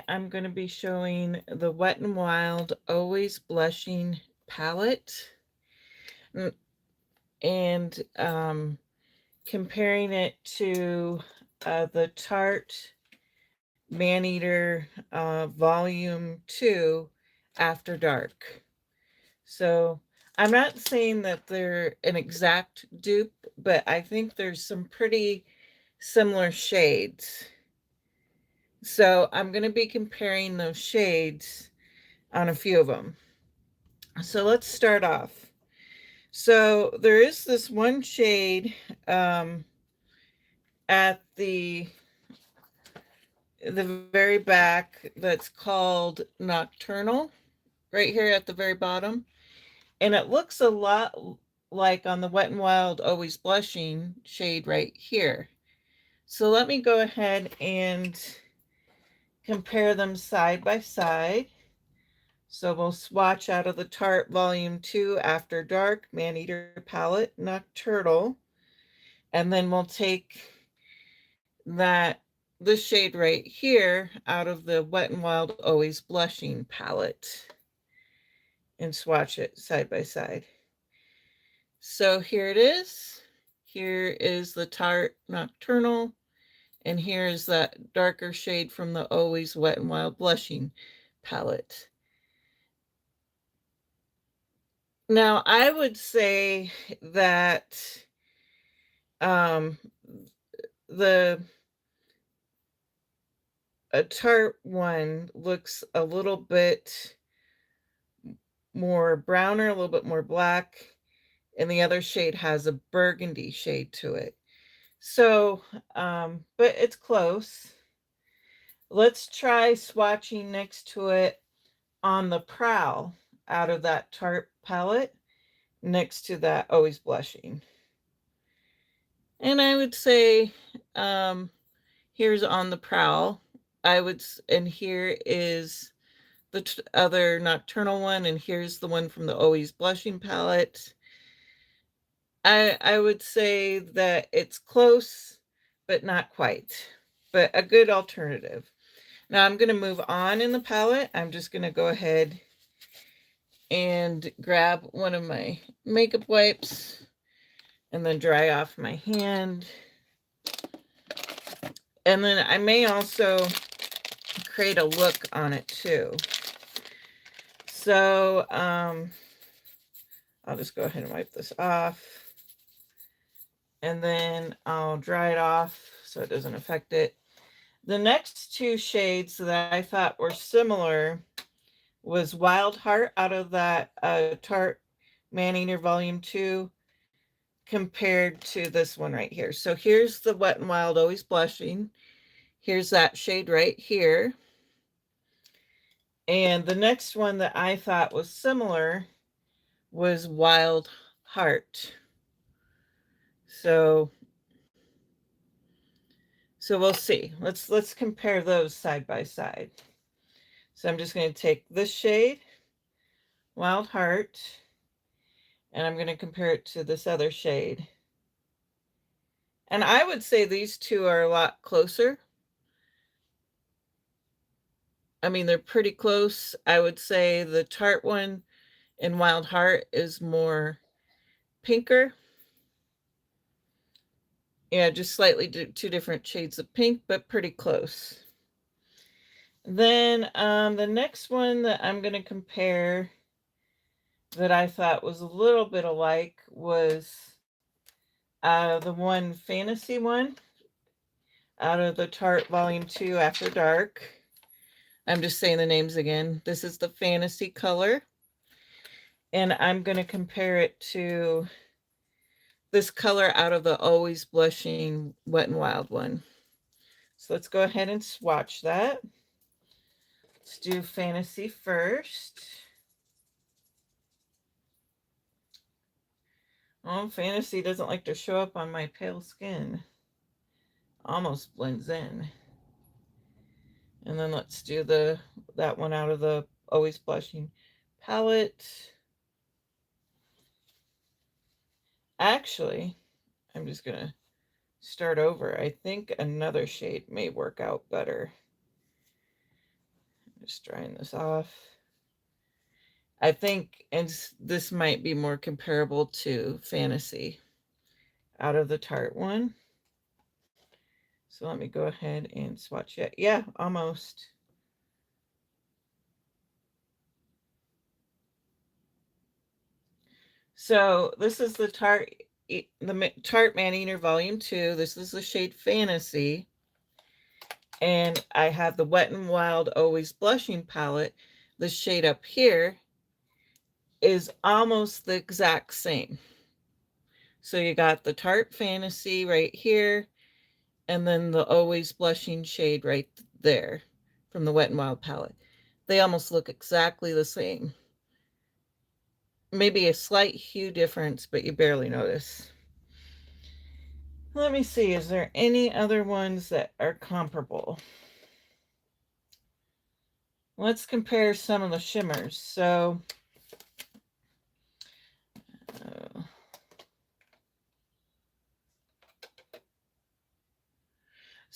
I'm going to be showing the Wet n Wild Always Blushing palette n- and comparing it to the Tarte Maneater Volume 2 After Dark. So I'm not saying that they're an exact dupe, but I think there's some pretty similar shades. So I'm going to be comparing those shades on a few of them. So let's start off. So there is this one shade um, at the very back that's called Nocturnal, right here at the very bottom, and it looks a lot like on the Wet n Wild Always Blushing shade right here. So let me go ahead and compare them side by side. So we'll swatch out of the Tarte Volume 2 After Dark Maneater Palette Nocturnal. And then we'll take that this shade right here out of the Wet n Wild Always Blushing palette and swatch it side by side. So here it is. Here is the Tarte Nocturnal, and here is that darker shade from the Always Wet n Wild Blushing palette. Now, I would say that um, the Tarte one looks a little bit more browner, a little bit more black, and the other shade has a burgundy shade to it. So, but it's close. Let's try swatching next to it on the Prowl out of that Tarte palette next to that Always Blushing. And I would say, here's on the Prowl. And here is the other Nocturnal one, and here's the one from the Always Blushing palette. I would say that it's close, but not quite, but a good alternative. Now I'm going to move on in the palette. I'm just going to go ahead and grab one of my makeup wipes and then dry off my hand. And then I may also create a look on it too. So I'll just go ahead and wipe this off. And then I'll dry it off so it doesn't affect it. The next two shades that I thought were similar was Wild Heart out of that Tarte Maneater Volume 2 compared to this one right here. So here's the Wet n Wild Always Blushing. Here's that shade right here. And the next one that I thought was similar was Wild Heart. So we'll see. Let's compare those side by side. So I'm just going to take this shade, Wild Heart, and I'm going to compare it to this other shade. And I would say these two are a lot closer. I mean, they're pretty close. I would say the Tarte one in Wild Heart is more pinker. Yeah, just slightly two different shades of pink, but pretty close. Then the next one that I'm going to compare that I thought was a little bit alike was the one fantasy one out of the Tarte Volume 2 After Dark. I'm just saying the names again. This is the fantasy color. And I'm going to compare it to this color out of the Always Blushing Wet n Wild one. So let's go ahead and swatch that. Let's do fantasy first. Oh, fantasy doesn't like to show up on my pale skin. Almost blends in. And then let's do that one out of the Always Blushing palette. Actually, I'm just going to start over. I think another shade may work out better. Just drying this off. I think, and this might be more comparable to Fantasy out of the Tarte one. So let me go ahead and swatch it. Yeah, almost. So this is the Tarte Maneater Volume 2. This is the shade Fantasy. And I have the Wet n Wild Always Blushing palette. The shade up here is almost the exact same. So you got the Tarte Fantasy right here, and then the Always Blushing shade right there from the Wet n Wild palette. They almost look exactly the same. Maybe a slight hue difference, but you barely notice. Let me see, is there any other ones that are comparable? Let's compare some of the shimmers. So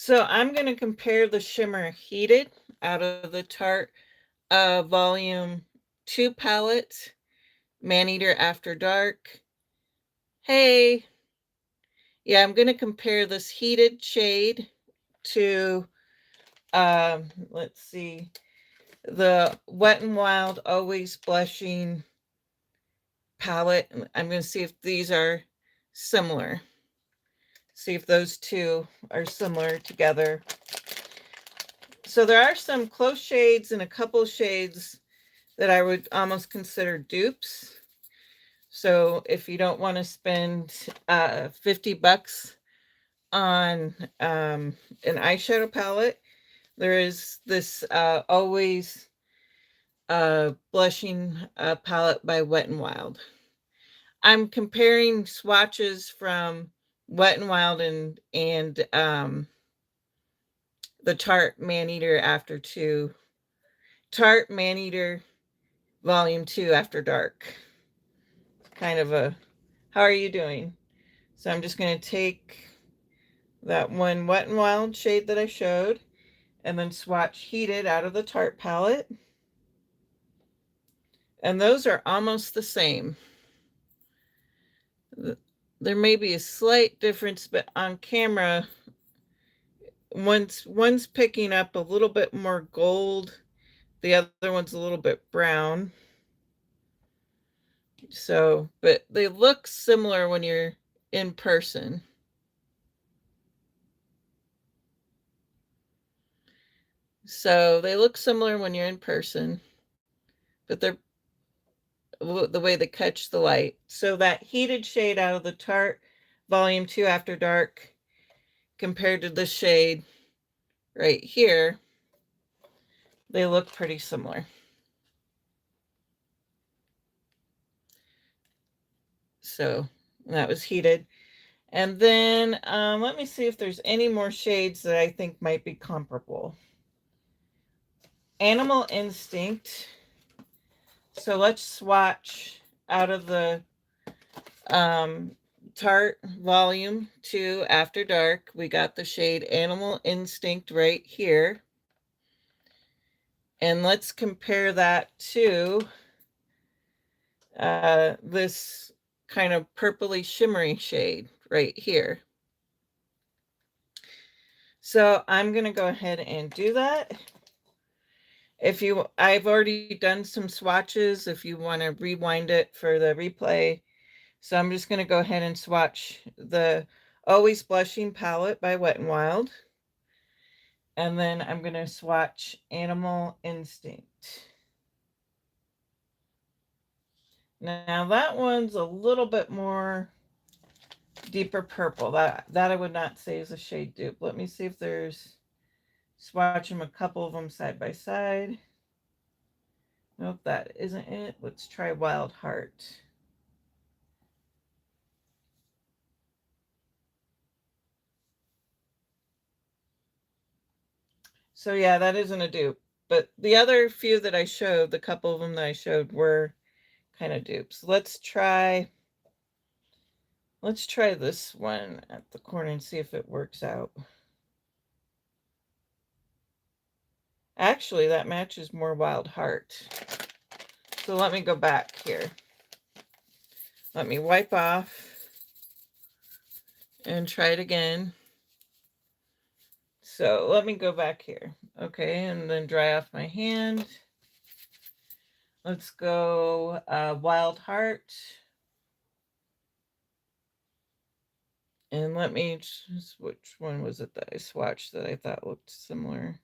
I'm going to compare the shimmer Heated out of the Tarte Volume 2 palette, Maneater After Dark. Hey, yeah, I'm going to compare this Heated shade to, let's see, the Wet n Wild Always Blushing palette. I'm going to see if these are similar. See if those two are similar together. So there are some close shades and a couple shades that I would almost consider dupes. So if you don't want to spend $50 on an eyeshadow palette, there is this Always Blushing palette by Wet n Wild. I'm comparing swatches from Wet n Wild and the Tarte Maneater Tarte Maneater Volume 2 After Dark. Kind of a, how are you doing? So I'm just going to take that one Wet n Wild shade that I showed and then swatch Heated out of the Tarte palette. And those are almost the same. There may be a slight difference, but on camera, one's picking up a little bit more gold, the other one's a little bit brown. So, but they look similar when you're in person. So they look similar when you're in person, but they're the way they catch the light. So that Heated shade out of the Tarte Volume 2 After Dark compared to the shade right here, they look pretty similar. So that was Heated. And then let me see if there's any more shades that I think might be comparable. Animal Instinct. So let's swatch out of the Tarte Volume 2 After Dark. We got the shade Animal Instinct right here. And let's compare that to this kind of purpley shimmery shade right here. So I'm going to go ahead and do that. I've already done some swatches if you want to rewind it for the replay. So I'm just going to go ahead and swatch the Always Blushing palette by Wet n Wild. And then I'm going to swatch Animal Instinct. Now that one's a little bit more deeper purple. That I would not say is a shade dupe. Let me see if there's, swatch them, a couple of them side by side. Nope, that isn't it. Let's try Wild Heart. So yeah, that isn't a dupe. But the other few that I showed, the couple of them that I showed were kind of dupes. Let's try this one at the corner and see if it works out. Actually, that matches more Wild Heart. So let me go back here. Let me wipe off and try it again. So let me go back here. Okay, and then dry off my hand. Let's go Wild Heart. And let me just, which one was it that I swatched that I thought looked similar?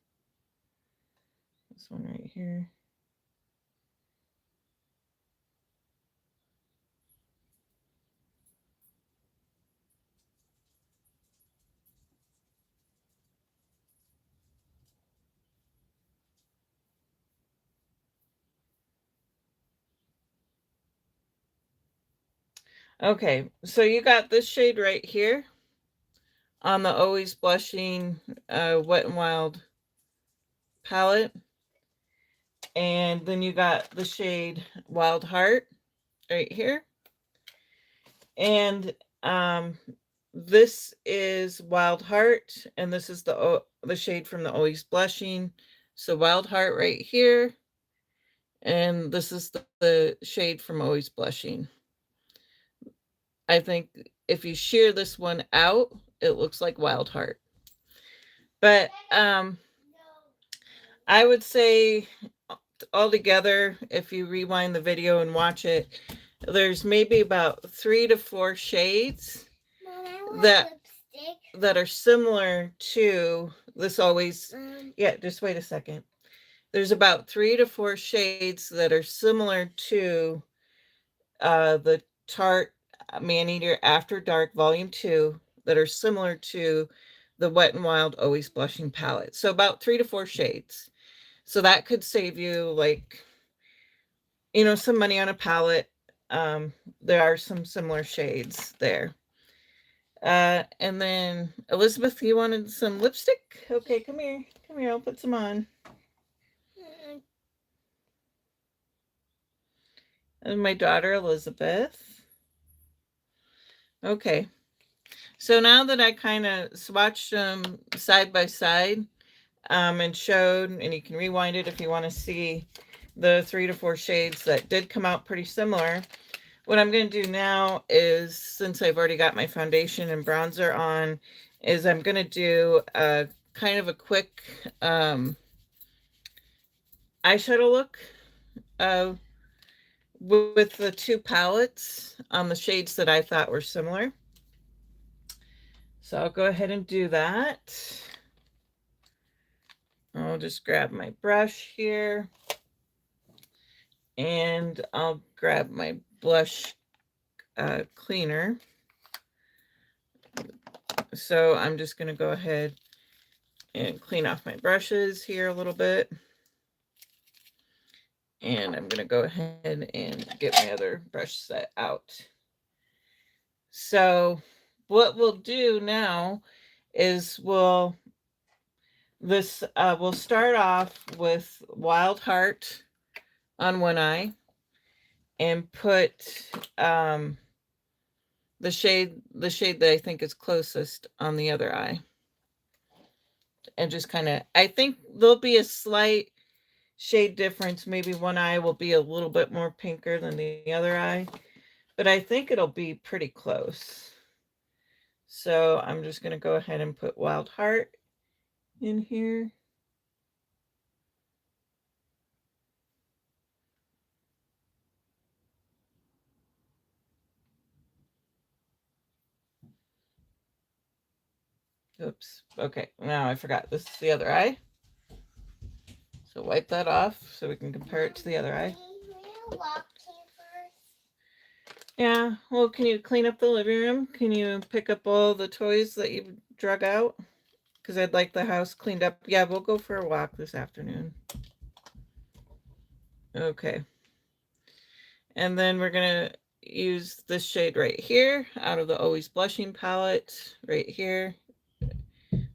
This one right here. Okay, so you got this shade right here on the Always Blushing Wet n Wild palette. And then you got the shade Wild Heart right here. And this is Wild Heart, and this is the shade from the Always Blushing. So Wild Heart right here, and this is the shade from Always Blushing. I think if you shear this one out, it looks like Wild Heart. But I would say altogether, if you rewind the video and watch it, there's maybe about 3 to 4 shades that are similar to this Always. Yeah, just wait a second. There's about 3 to 4 shades that are similar to the Tarte Maneater After Dark Volume 2 that are similar to the Wet n Wild Always Blushing palette. So about 3 to 4 shades. So that could save you, like, some money on a palette. There are some similar shades there. And then Elizabeth, you wanted some lipstick? Okay, come here. Come here, I'll put some on. And my daughter Elizabeth. Okay. So now that I kind of swatched them side by side, and showed, and you can rewind it if you want to see the 3 to 4 shades that did come out pretty similar. What I'm going to do now is, since I've already got my foundation and bronzer on, is I'm going to do a kind of a quick eyeshadow look with the 2 palettes on the shades that I thought were similar. So I'll go ahead and do that. I'll just grab my brush here, and I'll grab my blush cleaner. So I'm just going to go ahead and clean off my brushes here a little bit. And I'm going to go ahead and get my other brush set out. So what we'll do now is we'll start off with Wild Heart on one eye and put the shade that I think is closest on the other eye. And just kind of, I think there'll be a slight shade difference. Maybe one eye will be a little bit more pinker than the other eye, but I think it'll be pretty close. So I'm just going to go ahead and put Wild Heart in here. Oops. Okay, now I forgot. This is the other eye. So wipe that off so we can compare it to the other eye. Yeah, well, can you clean up the living room? Can you pick up all the toys that you've drug out? Because I'd like the house cleaned up. Yeah, we'll go for a walk this afternoon. Okay. And then we're going to use this shade right here out of the Always Blushing palette right here.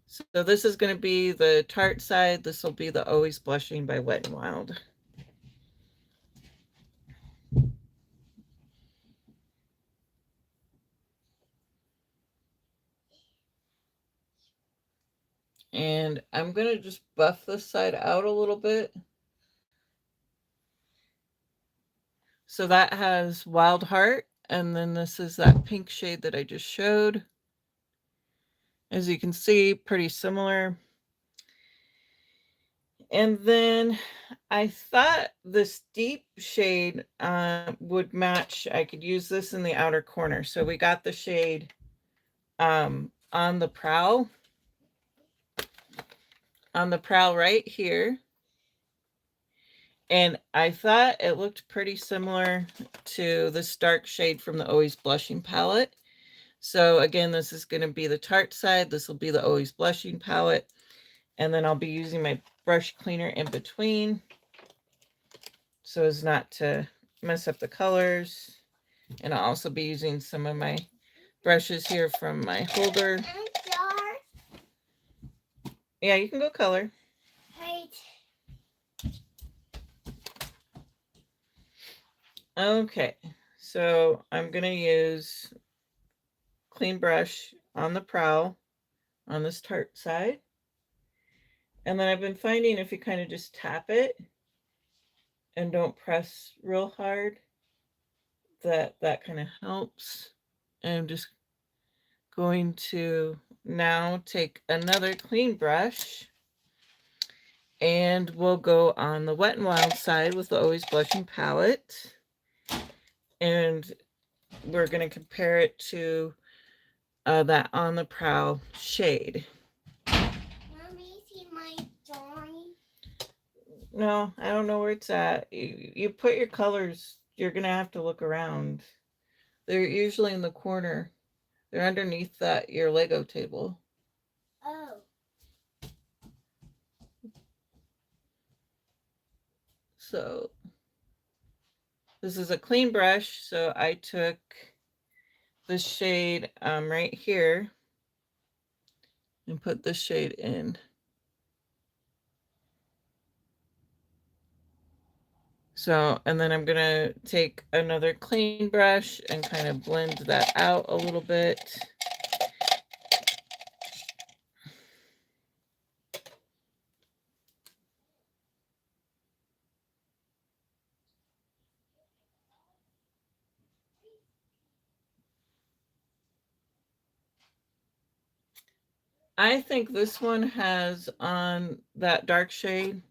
So this is going to be the Tarte side. This will be the Always Blushing by Wet n Wild. And I'm going to just buff this side out a little bit. So that has Wild Heart, and then this is that pink shade that I just showed. As you can see, pretty similar. And then I thought this deep shade would match. I could use this in the outer corner. So we got the shade on the prow right here. And I thought it looked pretty similar to this dark shade from the Always Blushing palette. So again, this is going to be the Tarte side. This will be the Always Blushing palette. And then I'll be using my brush cleaner in between so as not to mess up the colors. And I'll also be using some of my brushes here from my holder. Yeah, you can go color. Okay, so I'm going to use clean brush on the prow on this Tarte side. And then I've been finding if you kind of just tap it and don't press real hard, that kind of helps. And I'm just going to now take another clean brush and we'll go on the Wet n Wild side with the Always Blushing palette. And we're going to compare it to that On the Prowl shade. Mommy, see my drawing? No, I don't know where it's at. You put your colors, you're going to have to look around. They're usually in the corner. They're underneath your Lego table. Oh. So this is a clean brush. So I took this shade right here and put this shade in. So, and then I'm going to take another clean brush and kind of blend that out a little bit. I think this one has on that dark shade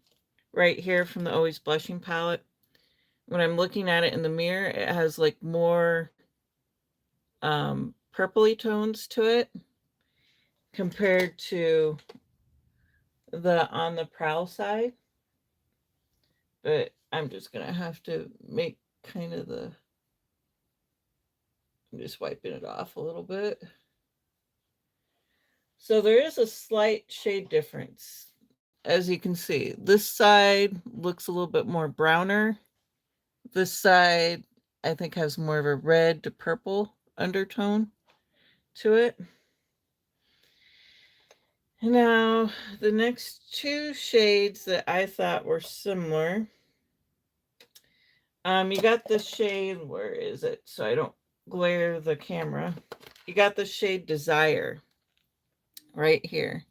right here from the Always Blushing palette. When I'm looking at it in the mirror, it has like more purpley tones to it compared to the On the Prowl side. But I'm just going to have to make kind of I'm just wiping it off a little bit. So there is a slight shade difference. As you can see, this side looks a little bit more browner. This side, I think, has more of a red to purple undertone to it. Now, the next two shades that I thought were similar. You got the shade, where is it? So I don't glare the camera. You got the shade Desire right here.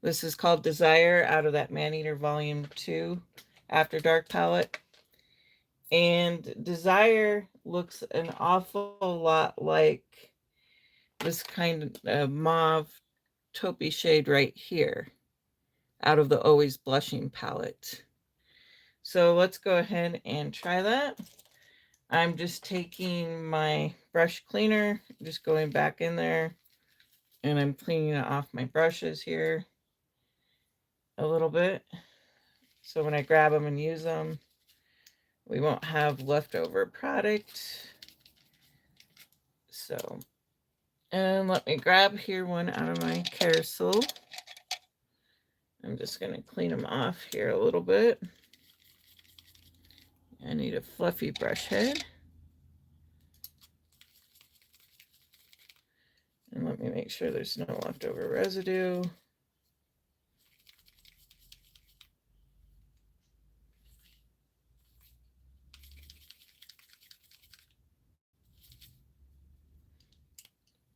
This is called Desire out of that Maneater Volume 2 After Dark palette. And Desire looks an awful lot like this kind of mauve taupey shade right here out of the Always Blushing palette. So let's go ahead and try that. I'm just taking my brush cleaner, just going back in there, and I'm cleaning off my brushes here a little bit. So when I grab them and use them, we won't have leftover product. So, and let me grab here one out of my carousel. I'm just going to clean them off here a little bit. I need a fluffy brush head. And let me make sure there's no leftover residue.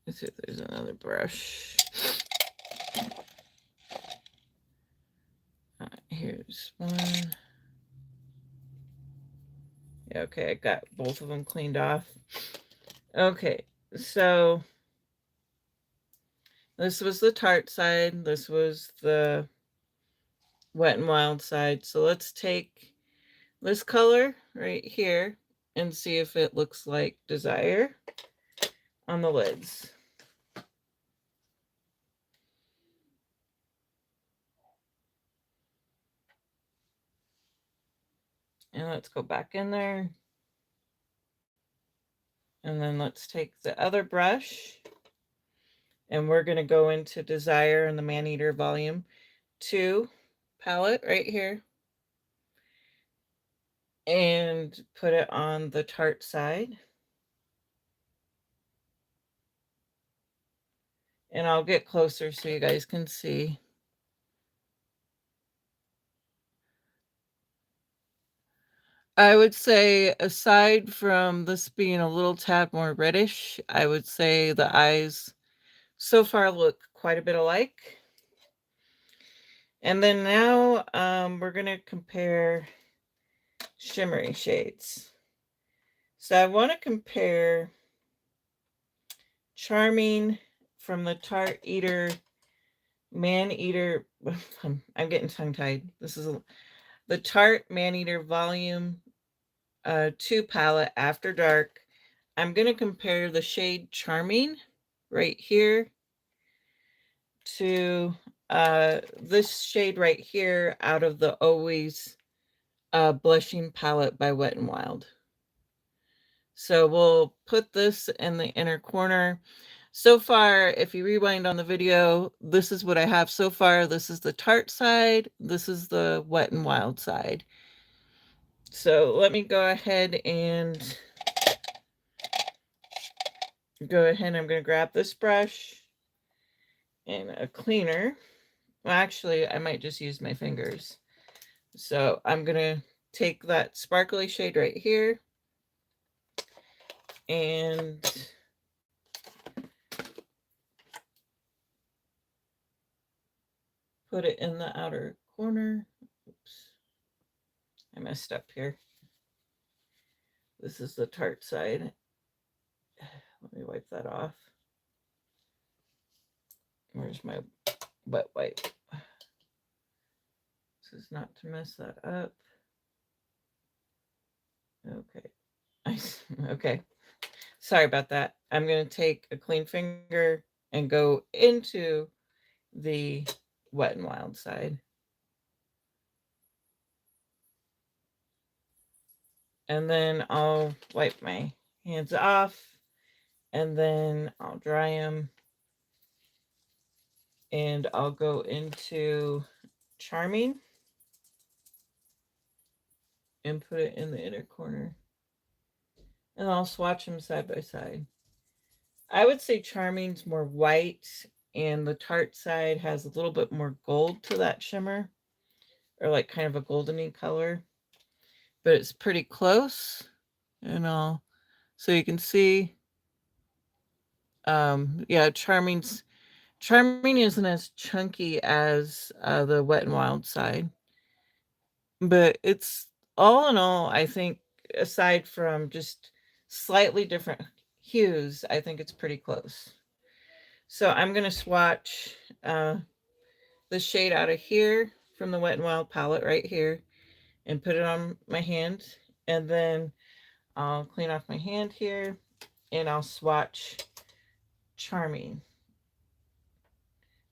Let's see if there's another brush. Okay, I got both of them cleaned off. Okay, so this was the Tarte side. This was the Wet and Wild side. So let's take this color right here and see if it looks like Desire on the lids. And let's go back in there. And then let's take the other brush and we're going to go into Desire and the Maneater Volume 2 palette right here and put it on the Tarte side. And I'll get closer so you guys can see. I would say, aside from this being a little tad more reddish, I would say the eyes so far look quite a bit alike. And then now we're going to compare shimmery shades. So I want to compare Charming from the Tarte Eater Maneater. I'm getting tongue tied. This is the Tarte Maneater Volume 2 palette After Dark. I'm going to compare the shade Charming right here to this shade right here out of the Always Blushing palette by Wet and Wild. So we'll put this in the inner corner. So far, if you rewind on the video, this is what I have so far. This is the Tarte side. This is the Wet and Wild side. So let me go ahead and I'm going to grab this brush and a cleaner. Well, actually, I might just use my fingers. So I'm going to take that sparkly shade right here and put it in the outer corner. Oops. I messed up here. This is the Tarte side. Let me wipe that off. Where's my wet wipe? This is not to mess that up. Okay. Okay. Sorry about that. I'm going to take a clean finger and go into the Wet and Wild side. And then I'll wipe my hands off and then I'll dry them. And I'll go into Charming and put it in the inner corner. And I'll swatch them side by side. I would say Charming's more white and the Tarte side has a little bit more gold to that shimmer, or like kind of a goldeny color, but it's pretty close. And I'll, so you can see, yeah, Charming isn't as chunky as the Wet and Wild side, but it's all in all, I think, aside from just slightly different hues, I think it's pretty close. So I'm going to swatch the shade out of here from the Wet and Wild palette right here and put it on my hand. And then I'll clean off my hand here and I'll swatch Charming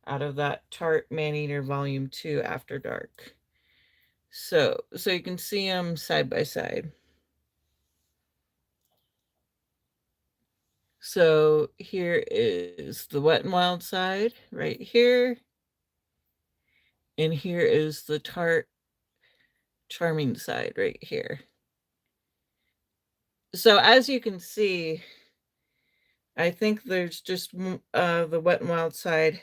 out of that Tarte Maneater Volume 2 After Dark. So you can see them side by side. So here is the Wet and Wild side right here. And here is the Tarte Charming side right here. So as you can see, I think there's just the Wet and Wild side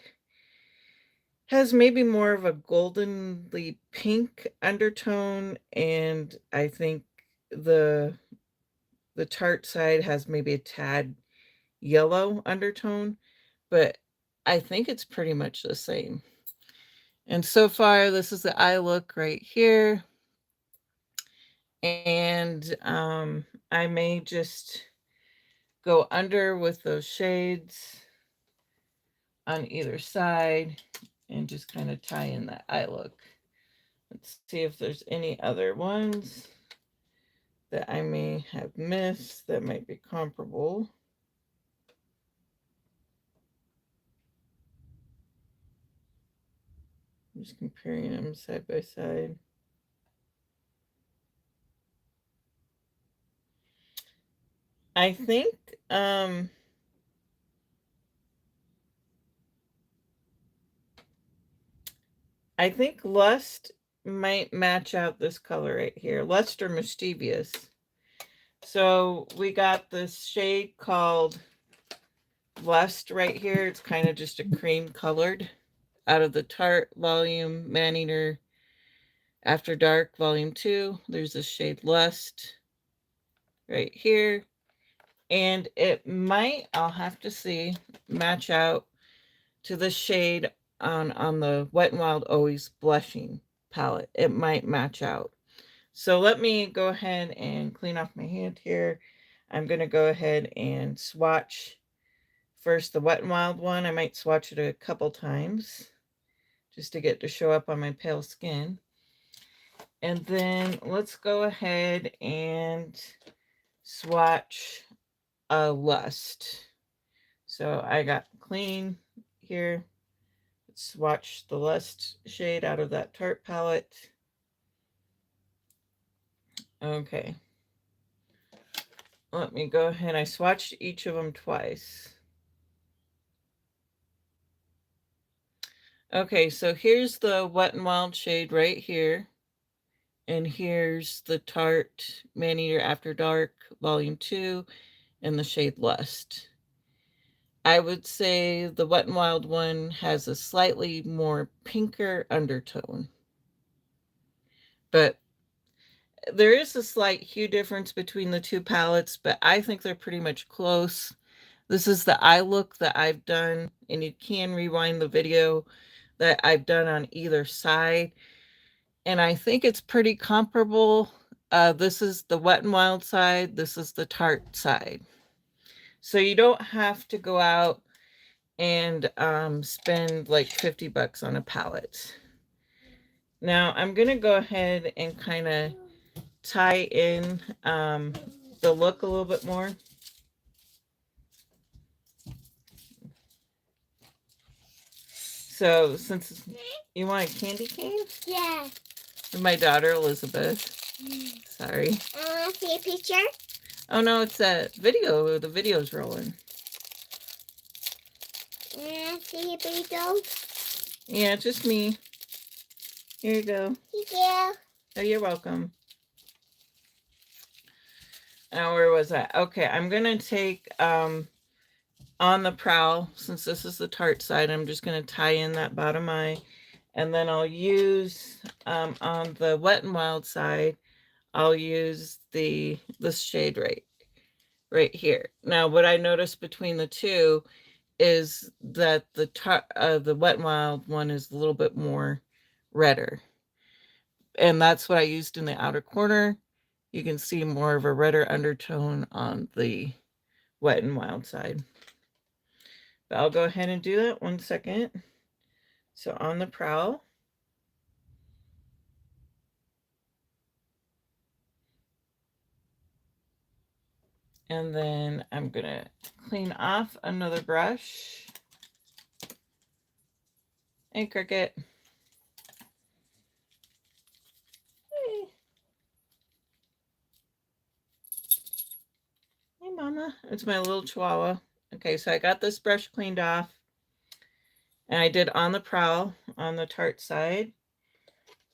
has maybe more of a goldenly pink undertone, and I think the Tarte side has maybe a tad yellow undertone, but I think it's pretty much the same. And so far, this is the eye look right here. And And I may just go under with those shades on either side and just kind of tie in that eye look. Let's see if there's any other ones that I may have missed that might be comparable. I'm just comparing them side by side. I think I think Lust might match out this color right here. Lust or Mischievous. So we got this shade called Lust right here. It's kind of just a cream colored out of the Tarte Volume Maneater After Dark Volume 2. There's this shade Lust right here. And it might, I'll have to see, match out to the shade on the Wet n Wild Always Blushing palette. It might match out. So let me go ahead and clean off my hand here. I'm going to go ahead and swatch first the Wet n Wild one. I might swatch it a couple times just to get to show up on my pale skin. And then let's go ahead and swatch Lust. So I got clean here. Let's swatch the Lust shade out of that Tarte palette. Okay. Let me go ahead. I swatched each of them twice. Okay, so here's the Wet n Wild shade right here. And here's the Tarte Maneater After Dark Volume 2 and the shade Lust. I would say the Wet n Wild one has a slightly more pinker undertone. But there is a slight hue difference between the two palettes, but I think they're pretty much close. This is the eye look that I've done, and you can rewind the video that I've done on either side. And I think it's pretty comparable. This is the Wet n Wild side. This is the Tarte side. So you don't have to go out and spend like 50 bucks on a palette. Now I'm going to go ahead and kind of tie in the look a little bit more. So since you want a candy cane? Yeah. My daughter Elizabeth. Sorry. I want to see a picture. Oh no, it's a video. The video's rolling. I want to see a video. Yeah, just me. Here you go. Thank you. Oh, you're welcome. Now, where was I? Okay, I'm going to take On the Prowl, since this is the Tarte side, I'm just going to tie in that bottom eye. And then I'll use, on the Wet n Wild side, I'll use this shade right here. Now, what I noticed between the two is that the Wet n Wild one is a little bit more redder. And that's what I used in the outer corner. You can see more of a redder undertone on the Wet n Wild side. But I'll go ahead and do that 1 second. So On the Prowl. And then I'm going to clean off another brush. Hey, Cricket. Hey. Hey, Mama. It's my little chihuahua. Okay, so I got this brush cleaned off. And I did On the Prowl on the Tarte side.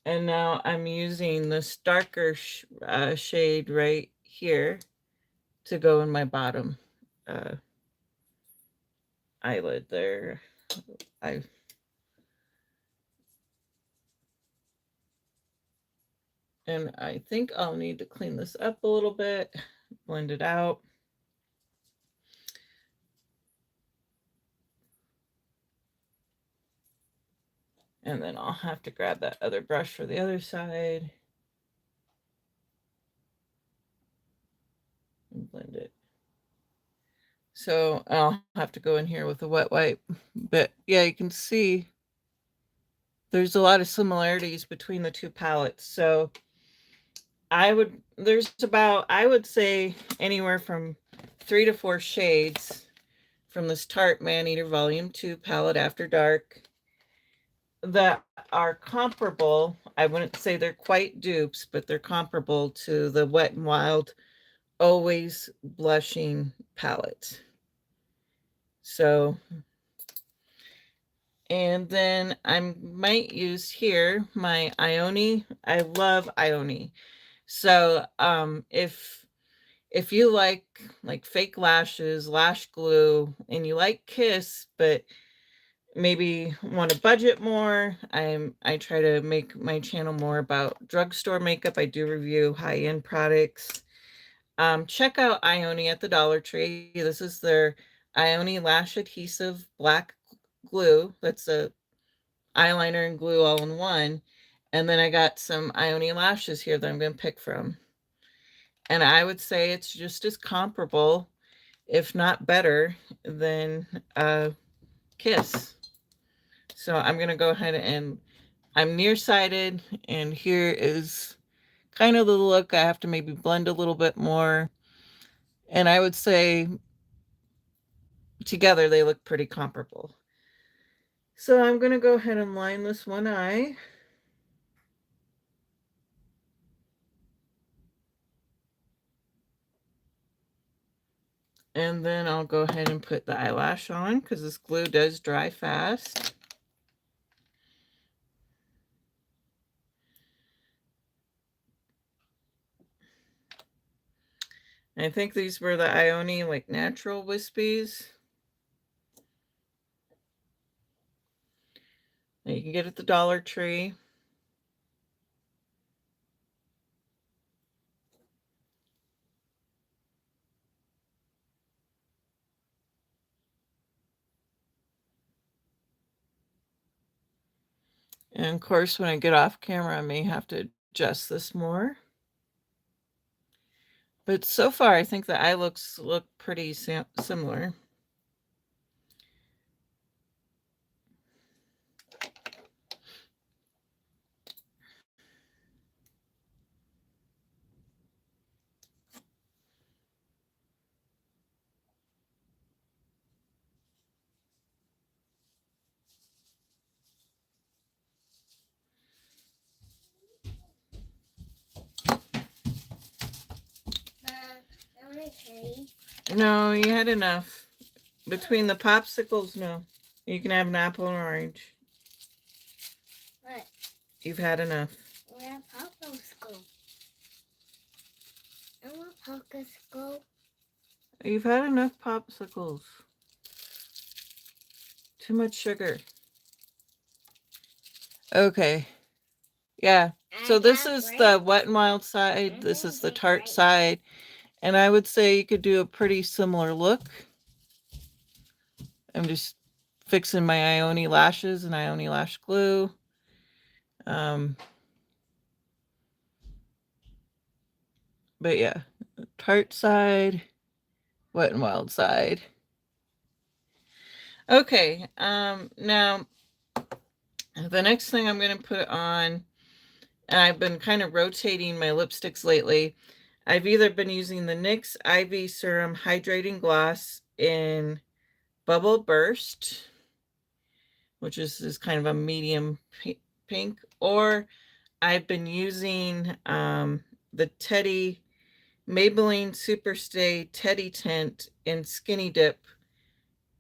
And now I'm using this darker shade right here to go in my bottom eyelid there. And I think I'll need to clean this up a little bit, blend it out. And then I'll have to grab that other brush for the other side. blend it. So I'll have to go in here with a wet wipe. But yeah, you can see there's a lot of similarities between the two palettes. So there's about, I would say, anywhere from 3 to 4 shades from this Tarte Maneater Volume 2 palette After Dark that are comparable. I wouldn't say they're quite dupes, but they're comparable to the Wet n Wild Always Blushing palette. So, and then I might use here my Ioni. I love Ioni. So, if you like fake lashes, lash glue, and you like Kiss, but maybe want to budget more, I try to make my channel more about drugstore makeup. I do review high-end products. Check out Ioni at the Dollar Tree. This is their Ioni Lash Adhesive Black Glue. That's a eyeliner and glue all in one. And then I got some Ioni lashes here that I'm going to pick from. And I would say it's just as comparable, if not better, than Kiss. So I'm going to go ahead and I'm nearsighted. And here is kind of the look. I have to maybe blend a little bit more. And I would say together they look pretty comparable. So I'm going to go ahead and line this one eye. And then I'll go ahead and put the eyelash on because this glue does dry fast. And I think these were the Ioni like natural wispies that you can get at the Dollar Tree. And of course, when I get off camera, I may have to adjust this more. But so far, I think the eye looks look pretty similar. No, you had enough. Between the popsicles, no. You can have an apple and orange. What? You've had enough. Where popsicle? I want popsicle. You've had enough popsicles. Too much sugar. Okay. Yeah. So this is the Wet n Wild side. This is the Tarte side. And I would say you could do a pretty similar look. I'm just fixing my Ioni lashes and Ioni lash glue. But yeah, Tarte side, Wet n Wild side. Okay, now the next thing I'm going to put on, and I've been kind of rotating my lipsticks lately. I've either been using the NYX IV Serum Hydrating Gloss in Bubble Burst, which is kind of a medium pink, or I've been using the Teddy Maybelline Superstay Teddy Tint in Skinny Dip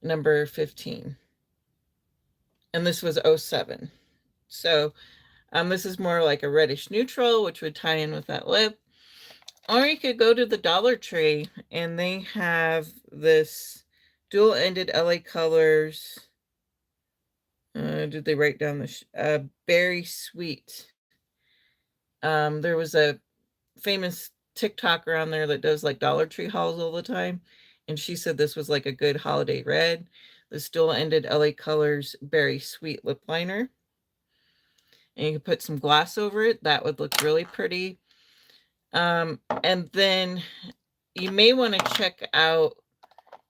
number 15. And this was 07. So this is more like a reddish neutral, which would tie in with that lip. Or you could go to the Dollar Tree and they have this dual-ended LA Colors. Did they write down the Berry Sweet? There was a famous TikToker on there that does like Dollar Tree hauls all the time, and she said this was like a good holiday red. This dual-ended LA Colors Berry Sweet lip liner. And you can put some gloss over it. That would look really pretty. And then you may want to check out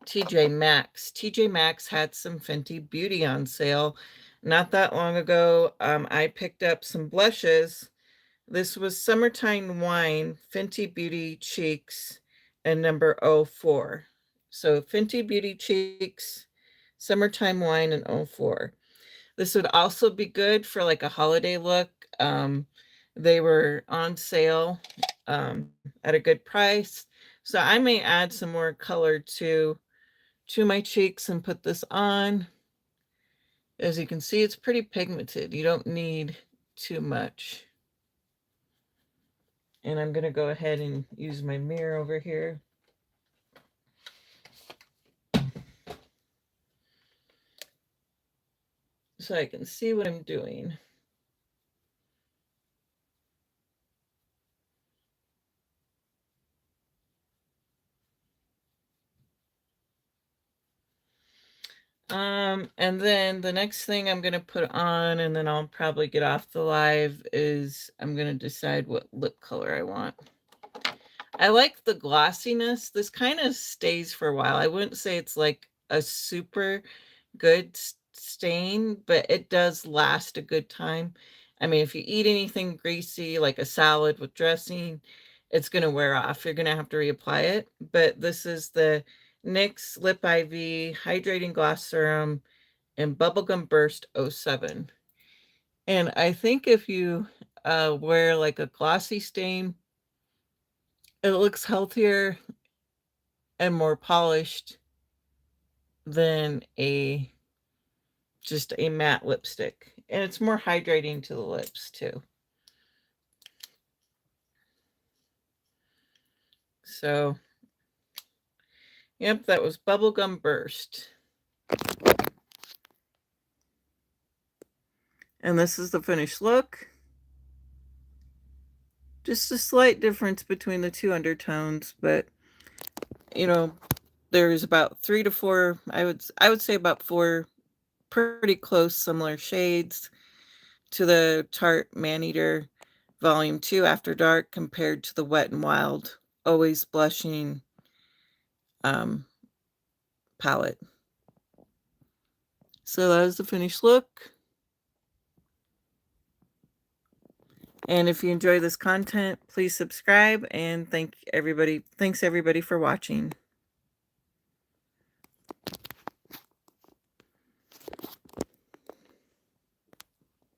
TJ Maxx. TJ Maxx had some Fenty Beauty on sale not that long ago. I picked up some blushes. This was Summertime Wine Fenty Beauty Cheeks and number 04. So Fenty Beauty Cheeks, Summertime Wine, and 04. This would also be good for like a holiday look. They were on sale at a good price. So I may add some more color to my cheeks and put this on. As you can see, it's pretty pigmented. You don't need too much. And I'm going to go ahead and use my mirror over here. So I can see what I'm doing. And then the next thing I'm going to put on, and then I'll probably get off the live, is I'm going to decide what lip color I want. I like the glossiness. This kind of stays for a while. I wouldn't say it's like a super good stain, but it does last a good time. I mean, if you eat anything greasy, like a salad with dressing, it's going to wear off. You're going to have to reapply it. But this is the NYX Lip IV Hydrating Gloss Serum in Bubblegum Burst 07. And I think if you wear like a glossy stain, it looks healthier and more polished than a just a matte lipstick. And it's more hydrating to the lips too. So, yep, that was Bubblegum Burst. And this is the finished look. Just a slight difference between the two undertones, but you know, there's about 3 to 4, I would say about 4 pretty close similar shades to the Tarte Maneater Volume 2 After Dark compared to the Wet n Wild Always Blushing palette. So that is the finished look. And if you enjoy this content, please subscribe, and thanks everybody for watching.